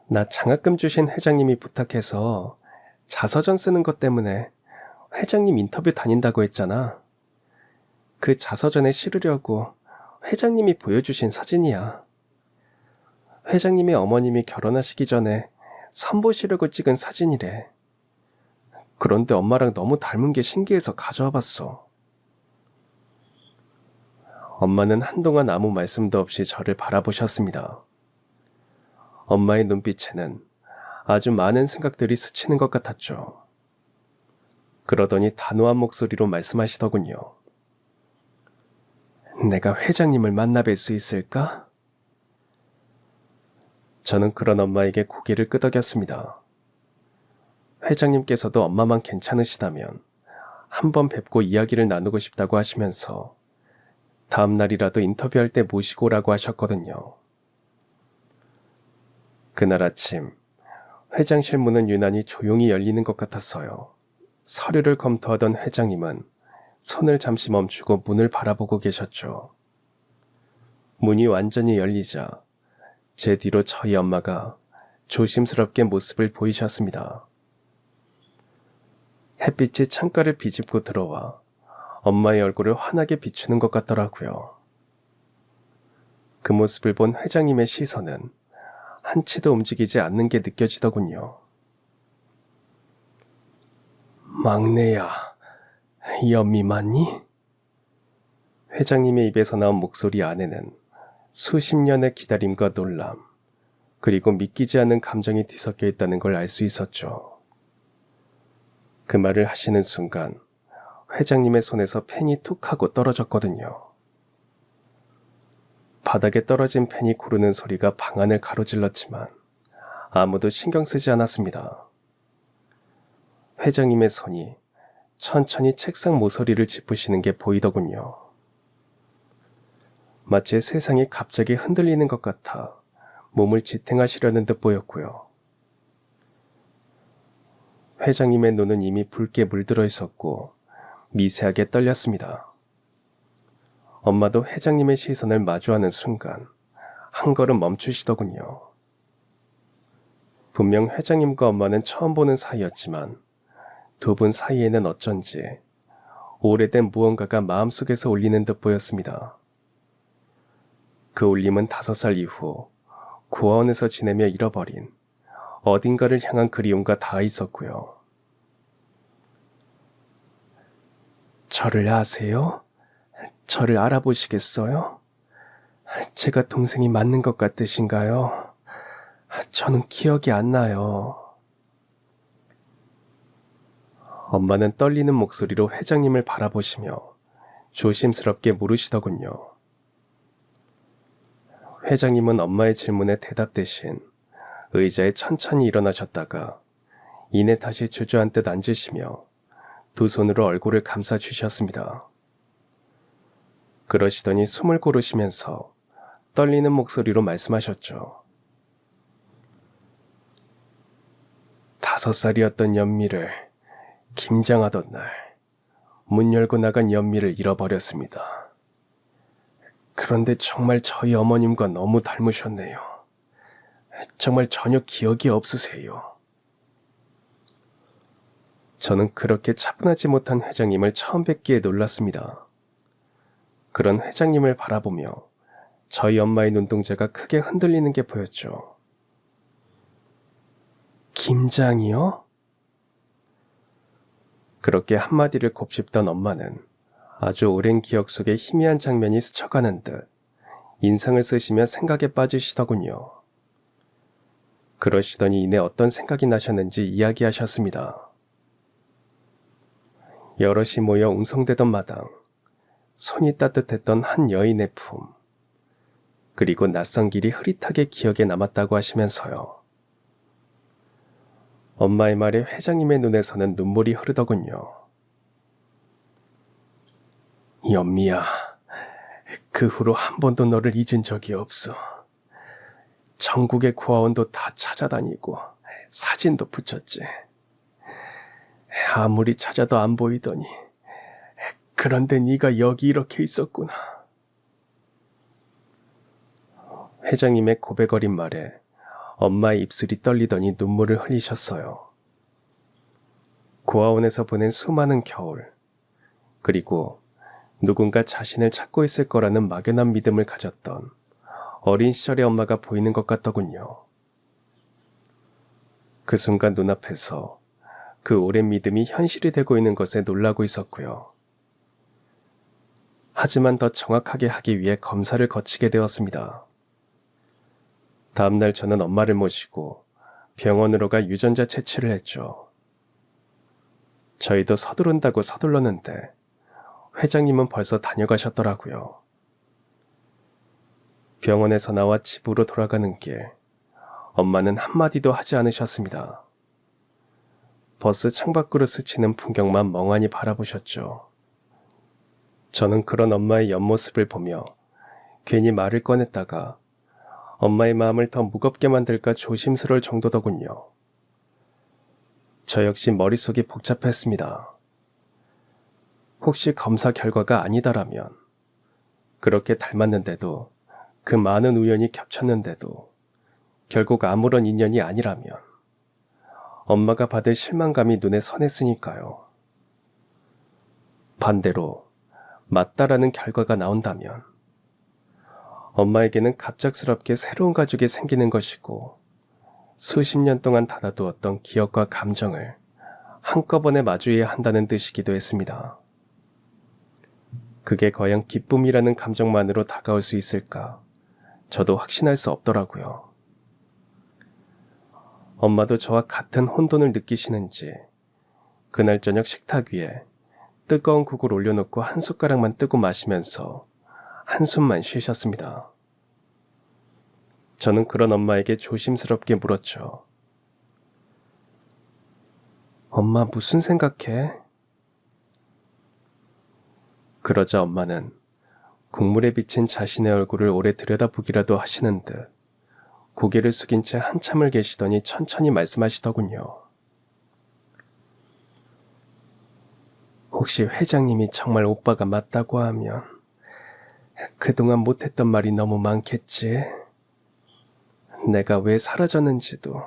나 장학금 주신 회장님이 부탁해서 자서전 쓰는 것 때문에 회장님 인터뷰 다닌다고 했잖아. 그 자서전에 실으려고 회장님이 보여주신 사진이야. 회장님의 어머님이 결혼하시기 전에 선보시려고 찍은 사진이래. 그런데 엄마랑 너무 닮은 게 신기해서 가져와 봤어. 엄마는 한동안 아무 말씀도 없이 저를 바라보셨습니다. 엄마의 눈빛에는 아주 많은 생각들이 스치는 것 같았죠. 그러더니 단호한 목소리로 말씀하시더군요. 내가 회장님을 만나 뵐 수 있을까? 저는 그런 엄마에게 고개를 끄덕였습니다. 회장님께서도 엄마만 괜찮으시다면 한번 뵙고 이야기를 나누고 싶다고 하시면서 다음 날이라도 인터뷰할 때 모시고 오라고 하셨거든요. 그날 아침 회장실 문은 유난히 조용히 열리는 것 같았어요. 서류를 검토하던 회장님은 손을 잠시 멈추고 문을 바라보고 계셨죠. 문이 완전히 열리자 제 뒤로 저희 엄마가 조심스럽게 모습을 보이셨습니다. 햇빛이 창가를 비집고 들어와 엄마의 얼굴을 환하게 비추는 것 같더라고요. 그 모습을 본 회장님의 시선은 한치도 움직이지 않는 게 느껴지더군요. 막내야, 연미 맞니? 회장님의 입에서 나온 목소리 안에는 수십 년의 기다림과 놀람, 그리고 믿기지 않는 감정이 뒤섞여 있다는 걸 알 수 있었죠. 그 말을 하시는 순간 회장님의 손에서 펜이 툭 하고 떨어졌거든요. 바닥에 떨어진 펜이 구르는 소리가 방안을 가로질렀지만 아무도 신경 쓰지 않았습니다. 회장님의 손이 천천히 책상 모서리를 짚으시는 게 보이더군요. 마치 세상이 갑자기 흔들리는 것 같아 몸을 지탱하시려는 듯 보였고요. 회장님의 눈은 이미 붉게 물들어 있었고 미세하게 떨렸습니다. 엄마도 회장님의 시선을 마주하는 순간 한 걸음 멈추시더군요. 분명 회장님과 엄마는 처음 보는 사이였지만 두 분 사이에는 어쩐지 오래된 무언가가 마음속에서 울리는 듯 보였습니다. 그 울림은 5살 이후 고아원에서 지내며 잃어버린 어딘가를 향한 그리움과 닿아 있었고요. 저를 아세요? 저를 알아보시겠어요? 제가 동생이 맞는 것 같으신가요? 저는 기억이 안 나요. 엄마는 떨리는 목소리로 회장님을 바라보시며 조심스럽게 물으시더군요. 회장님은 엄마의 질문에 대답 대신 의자에 천천히 일어나셨다가 이내 다시 주저앉듯 앉으시며 두 손으로 얼굴을 감싸 주셨습니다. 그러시더니 숨을 고르시면서 떨리는 목소리로 말씀하셨죠. 5살이었던 연미를 김장하던 날 문 열고 나간 연미를 잃어버렸습니다. 그런데 정말 저희 어머님과 너무 닮으셨네요. 정말 전혀 기억이 없으세요. 저는 그렇게 차분하지 못한 회장님을 처음 뵙기에 놀랐습니다. 그런 회장님을 바라보며 저희 엄마의 눈동자가 크게 흔들리는 게 보였죠. 김장이요? 그렇게 한마디를 곱씹던 엄마는 아주 오랜 기억 속에 희미한 장면이 스쳐가는 듯 인상을 쓰시며 생각에 빠지시더군요. 그러시더니 이내 어떤 생각이 나셨는지 이야기하셨습니다. 여럿이 모여 웅성대던 마당, 손이 따뜻했던 한 여인의 품, 그리고 낯선 길이 흐릿하게 기억에 남았다고 하시면서요. 엄마의 말에 회장님의 눈에서는 눈물이 흐르더군요. 연미야, 그 후로 한 번도 너를 잊은 적이 없어. 전국의 고아원도 다 찾아다니고 사진도 붙였지. 아무리 찾아도 안 보이더니 그런데 네가 여기 이렇게 있었구나. 회장님의 고백 어린 말에 엄마의 입술이 떨리더니 눈물을 흘리셨어요. 고아원에서 보낸 수많은 겨울, 그리고 누군가 자신을 찾고 있을 거라는 막연한 믿음을 가졌던 어린 시절의 엄마가 보이는 것 같더군요. 그 순간 눈앞에서 그 오랜 믿음이 현실이 되고 있는 것에 놀라고 있었고요. 하지만 더 정확하게 하기 위해 검사를 거치게 되었습니다. 다음날 저는 엄마를 모시고 병원으로 가 유전자 채취를 했죠. 저희도 서두른다고 서둘렀는데 회장님은 벌써 다녀가셨더라고요. 병원에서 나와 집으로 돌아가는 길, 엄마는 한마디도 하지 않으셨습니다. 버스 창밖으로 스치는 풍경만 멍하니 바라보셨죠. 저는 그런 엄마의 옆모습을 보며 괜히 말을 꺼냈다가 엄마의 마음을 더 무겁게 만들까 조심스러울 정도더군요. 저 역시 머릿속이 복잡했습니다. 혹시 검사 결과가 아니다라면, 그렇게 닮았는데도, 그 많은 우연이 겹쳤는데도 결국 아무런 인연이 아니라면 엄마가 받을 실망감이 눈에 선했으니까요. 반대로 맞다라는 결과가 나온다면 엄마에게는 갑작스럽게 새로운 가족이 생기는 것이고 수십 년 동안 닫아두었던 기억과 감정을 한꺼번에 마주해야 한다는 뜻이기도 했습니다. 그게 과연 기쁨이라는 감정만으로 다가올 수 있을까? 저도 확신할 수 없더라고요. 엄마도 저와 같은 혼돈을 느끼시는지 그날 저녁 식탁 위에 뜨거운 국을 올려놓고 한 숟가락만 뜨고 마시면서 한숨만 쉬셨습니다. 저는 그런 엄마에게 조심스럽게 물었죠. 엄마 무슨 생각해? 그러자 엄마는 국물에 비친 자신의 얼굴을 오래 들여다보기라도 하시는 듯 고개를 숙인 채 한참을 계시더니 천천히 말씀하시더군요. 혹시 회장님이 정말 오빠가 맞다고 하면 그동안 못했던 말이 너무 많겠지? 내가 왜 사라졌는지도,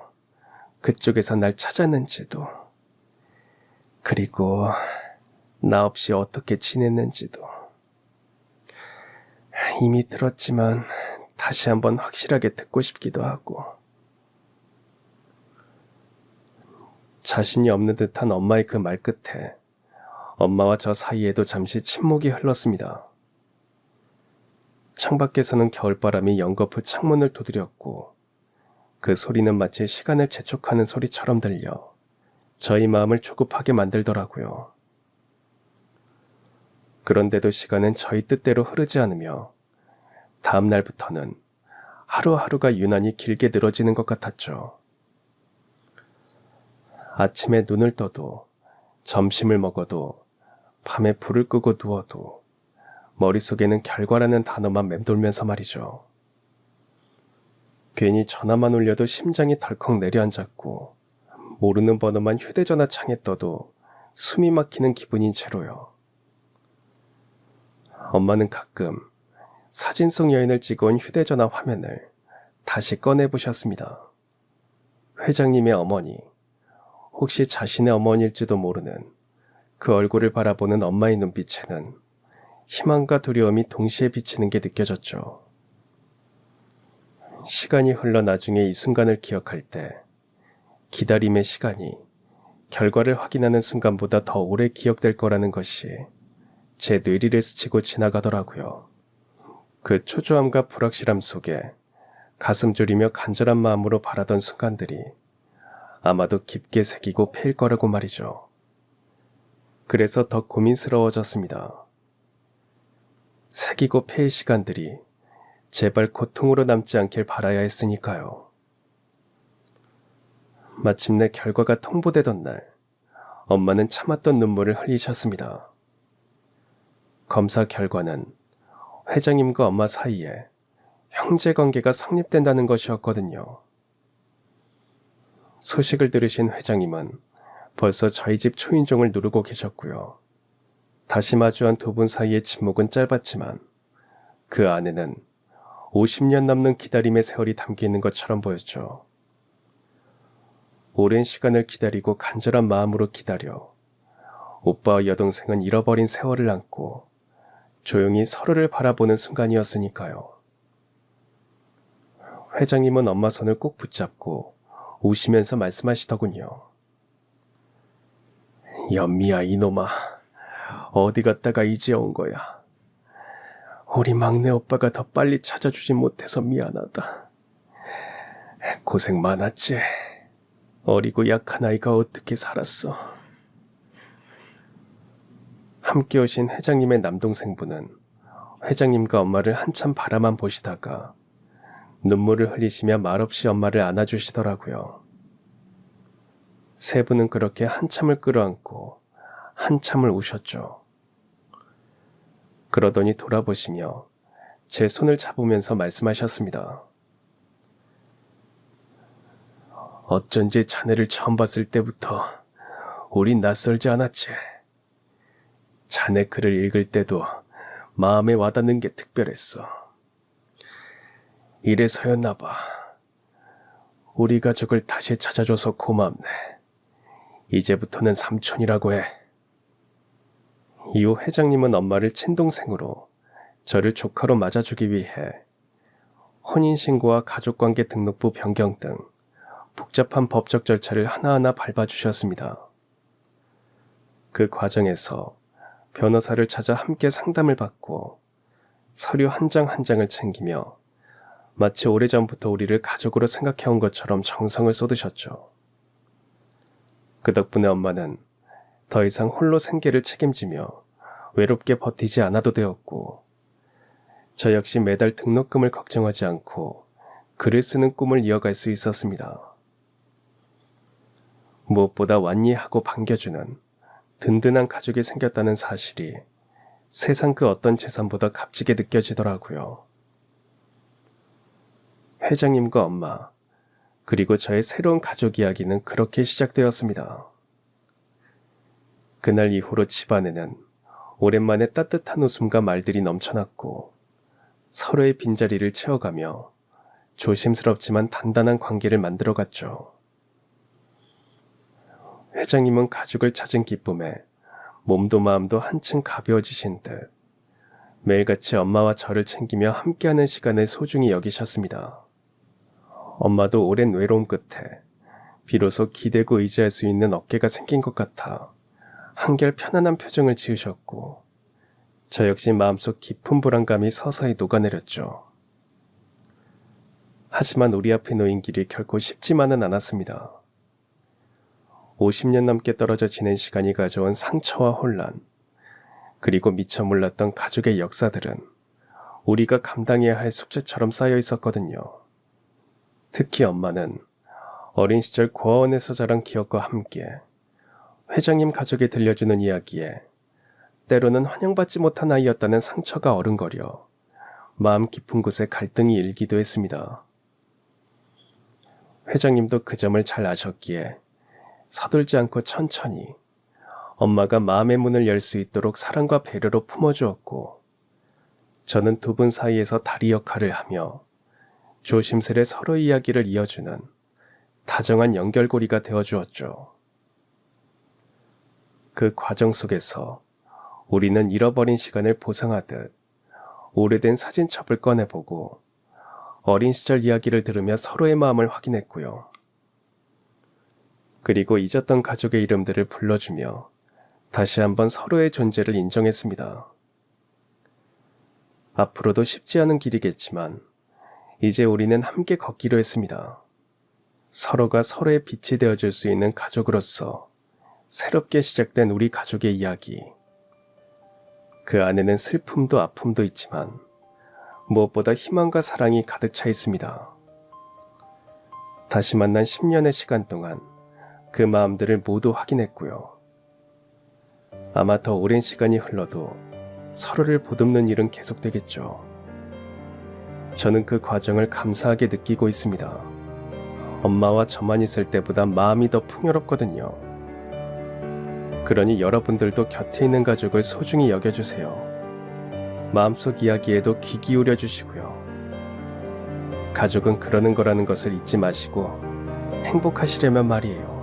그쪽에서 날 찾았는지도, 그리고 나 없이 어떻게 지냈는지도. 이미 들었지만 다시 한번 확실하게 듣고 싶기도 하고. 자신이 없는 듯한 엄마의 그 말 끝에 엄마와 저 사이에도 잠시 침묵이 흘렀습니다. 창밖에서는 겨울바람이 연거푸 창문을 두드렸고 그 소리는 마치 시간을 재촉하는 소리처럼 들려 저희 마음을 조급하게 만들더라고요. 그런데도 시간은 저희 뜻대로 흐르지 않으며 다음 날부터는 하루하루가 유난히 길게 늘어지는 것 같았죠. 아침에 눈을 떠도, 점심을 먹어도, 밤에 불을 끄고 누워도 머릿속에는 결과라는 단어만 맴돌면서 말이죠. 괜히 전화만 울려도 심장이 덜컥 내려앉았고 모르는 번호만 휴대전화 창에 떠도 숨이 막히는 기분인 채로요. 엄마는 가끔 사진 속 여인을 찍어온 휴대전화 화면을 다시 꺼내보셨습니다. 회장님의 어머니, 혹시 자신의 어머니일지도 모르는 그 얼굴을 바라보는 엄마의 눈빛에는 희망과 두려움이 동시에 비치는 게 느껴졌죠. 시간이 흘러 나중에 이 순간을 기억할 때 기다림의 시간이 결과를 확인하는 순간보다 더 오래 기억될 거라는 것이 제 뇌리를 스치고 지나가더라고요. 그 초조함과 불확실함 속에 가슴 졸이며 간절한 마음으로 바라던 순간들이 아마도 깊게 새기고 패일 거라고 말이죠. 그래서 더 고민스러워졌습니다. 새기고 패일 시간들이 제발 고통으로 남지 않길 바라야 했으니까요. 마침내 결과가 통보되던 날, 엄마는 참았던 눈물을 흘리셨습니다. 검사 결과는 회장님과 엄마 사이에 형제관계가 성립된다는 것이었거든요. 소식을 들으신 회장님은 벌써 저희 집 초인종을 누르고 계셨고요. 다시 마주한 두 분 사이의 침묵은 짧았지만 그 안에는 50년 넘는 기다림의 세월이 담겨 있는 것처럼 보였죠. 오랜 시간을 기다리고 간절한 마음으로 기다려 오빠와 여동생은 잃어버린 세월을 안고 조용히 서로를 바라보는 순간이었으니까요. 회장님은 엄마 손을 꼭 붙잡고 우시면서 말씀하시더군요. 연미야, 이놈아, 어디 갔다가 이제 온 거야. 우리 막내 오빠가 더 빨리 찾아주지 못해서 미안하다. 고생 많았지. 어리고 약한 아이가 어떻게 살았어. 함께 오신 회장님의 남동생분은 회장님과 엄마를 한참 바라만 보시다가 눈물을 흘리시며 말없이 엄마를 안아주시더라고요. 세 분은 그렇게 한참을 끌어안고 한참을 우셨죠. 그러더니 돌아보시며 제 손을 잡으면서 말씀하셨습니다. 어쩐지 자네를 처음 봤을 때부터 우린 낯설지 않았지. 자네 글을 읽을 때도 마음에 와닿는 게 특별했어. 이래서였나 봐. 우리 가족을 다시 찾아줘서 고맙네. 이제부터는 삼촌이라고 해. 이후 회장님은 엄마를 친동생으로 저를 조카로 맞아주기 위해 혼인신고와 가족관계 등록부 변경 등 복잡한 법적 절차를 하나하나 밟아주셨습니다. 그 과정에서 변호사를 찾아 함께 상담을 받고 서류 한 장 한 장을 챙기며 마치 오래전부터 우리를 가족으로 생각해온 것처럼 정성을 쏟으셨죠. 그 덕분에 엄마는 더 이상 홀로 생계를 책임지며 외롭게 버티지 않아도 되었고, 저 역시 매달 등록금을 걱정하지 않고 글을 쓰는 꿈을 이어갈 수 있었습니다. 무엇보다 완이하고 반겨주는 든든한 가족이 생겼다는 사실이 세상 그 어떤 재산보다 값지게 느껴지더라고요. 회장님과 엄마, 그리고 저의 새로운 가족 이야기는 그렇게 시작되었습니다. 그날 이후로 집안에는 오랜만에 따뜻한 웃음과 말들이 넘쳐났고 서로의 빈자리를 채워가며 조심스럽지만 단단한 관계를 만들어갔죠. 회장님은 가족을 찾은 기쁨에 몸도 마음도 한층 가벼워지신 듯 매일같이 엄마와 저를 챙기며 함께하는 시간을 소중히 여기셨습니다. 엄마도 오랜 외로움 끝에 비로소 기대고 의지할 수 있는 어깨가 생긴 것 같아 한결 편안한 표정을 지으셨고, 저 역시 마음속 깊은 불안감이 서서히 녹아내렸죠. 하지만 우리 앞에 놓인 길이 결코 쉽지만은 않았습니다. 50년 넘게 떨어져 지낸 시간이 가져온 상처와 혼란, 그리고 미처 몰랐던 가족의 역사들은 우리가 감당해야 할 숙제처럼 쌓여 있었거든요. 특히 엄마는 어린 시절 고아원에서 자란 기억과 함께 회장님 가족이 들려주는 이야기에 때로는 환영받지 못한 아이였다는 상처가 어른거려 마음 깊은 곳에 갈등이 일기도 했습니다. 회장님도 그 점을 잘 아셨기에 서둘지 않고 천천히 엄마가 마음의 문을 열 수 있도록 사랑과 배려로 품어주었고, 저는 두 분 사이에서 다리 역할을 하며 조심스레 서로의 이야기를 이어주는 다정한 연결고리가 되어주었죠. 그 과정 속에서 우리는 잃어버린 시간을 보상하듯 오래된 사진첩을 꺼내보고 어린 시절 이야기를 들으며 서로의 마음을 확인했고요. 그리고 잊었던 가족의 이름들을 불러주며 다시 한번 서로의 존재를 인정했습니다. 앞으로도 쉽지 않은 길이겠지만 이제 우리는 함께 걷기로 했습니다. 서로가 서로의 빛이 되어줄 수 있는 가족으로서 새롭게 시작된 우리 가족의 이야기. 그 안에는 슬픔도 아픔도 있지만 무엇보다 희망과 사랑이 가득 차 있습니다. 다시 만난 10년의 시간 동안 그 마음들을 모두 확인했고요. 아마 더 오랜 시간이 흘러도 서로를 보듬는 일은 계속되겠죠. 저는 그 과정을 감사하게 느끼고 있습니다. 엄마와 저만 있을 때보다 마음이 더 풍요롭거든요. 그러니 여러분들도 곁에 있는 가족을 소중히 여겨주세요. 마음속 이야기에도 귀 기울여 주시고요. 가족은 그러는 거라는 것을 잊지 마시고 행복하시려면 말이에요.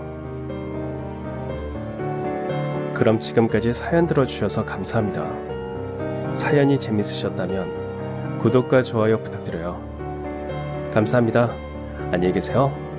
그럼 지금까지 사연 들어주셔서 감사합니다. 사연이 재밌으셨다면 구독과 좋아요 부탁드려요. 감사합니다. 안녕히 계세요.